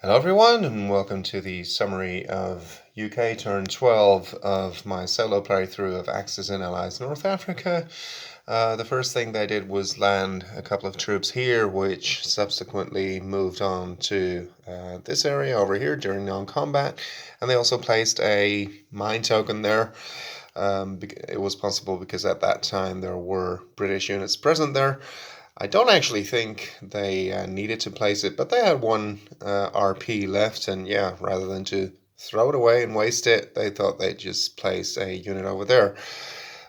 Hello everyone and welcome to the summary of UK turn 12 of my solo playthrough of Axis and Allies North Africa. The first thing they did was land a couple of troops here, which subsequently moved on to this area over here during non-combat, and they also placed a mine token there. It was possible because at that time there were British units present there. I don't actually think they needed to place it, but they had one RP left, and yeah, rather than to throw it away and waste it, they thought they'd just place a unit over there.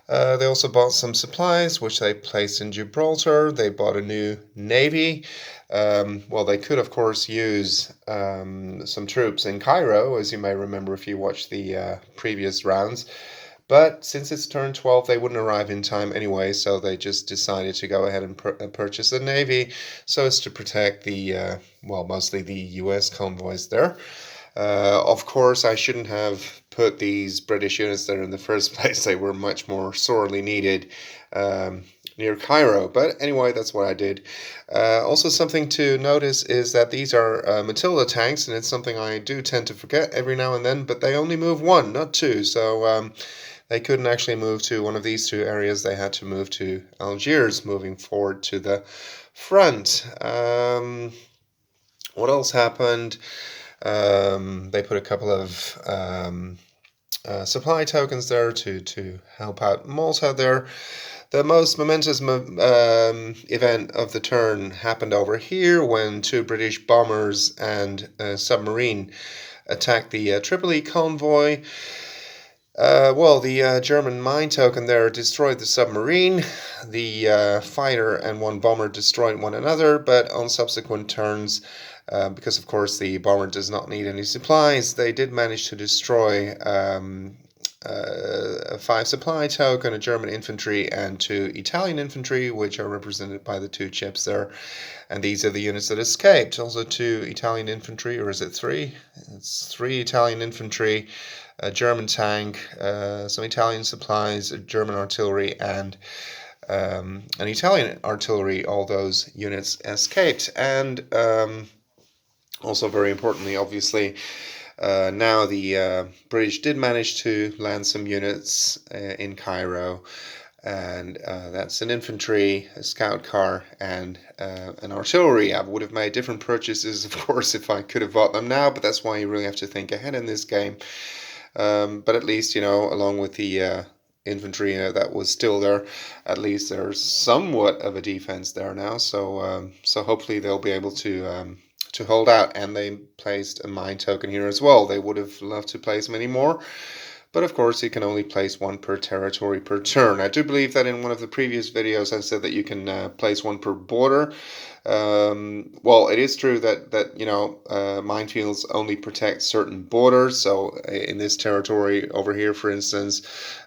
They also bought some supplies, which they placed in Gibraltar. They bought a new navy. Well, they could, of course, use some troops in Cairo, as you may remember if you watched the previous rounds. But since it's turn 12, they wouldn't arrive in time anyway, so they just decided to go ahead and purchase a navy so as to protect the, mostly the US convoys there. Of course, I shouldn't have put these British units there in the first place. They were much more sorely needed near Cairo. But anyway, that's what I did. Also, something to notice is that these are Matilda tanks, and it's something I do tend to forget every now and then, but they only move one, not two. So they couldn't actually move to one of these two areas. They had to move to Algiers, moving forward to the front. What else happened? They put a couple of supply tokens there to help out Malta there. The most momentous event of the turn happened over here when two British bombers and a submarine attacked the Tripoli convoy. The German mine token there destroyed the submarine. The fighter and one bomber destroyed one another, but on subsequent turns, because of course the bomber does not need any supplies, they did manage to destroy a 5 supply token, a German infantry, and 2 Italian infantry, which are represented by the 2 chips there. And these are the units that escaped. Also 2 Italian infantry, or is it 3? It's 3 Italian infantry, a German tank, some Italian supplies, a German artillery, and an Italian artillery. All those units escaped. And also very importantly, obviously, now the British did manage to land some units in Cairo, and that's an infantry, a scout car, and an artillery. I would have made different purchases, of course, if I could have bought them now, but that's why you really have to think ahead in this game. But at least, along with the infantry that was still there, at least there's somewhat of a defense there now, so hopefully they'll be able to hold out. And they placed a mine token here as well. They would have loved to place many more, but of course you can only place one per territory per turn. I do believe that in one of the previous videos I said that you can place one per border. It is true that minefields only protect certain borders. So in this territory over here, for instance,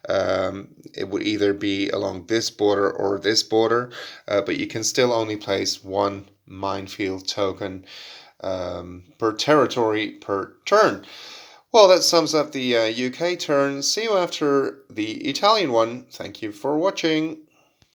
it would either be along this border or this border, but you can still only place one minefield token per territory per turn. Well, that sums up the UK turn. See you after the Italian one. Thank you for watching.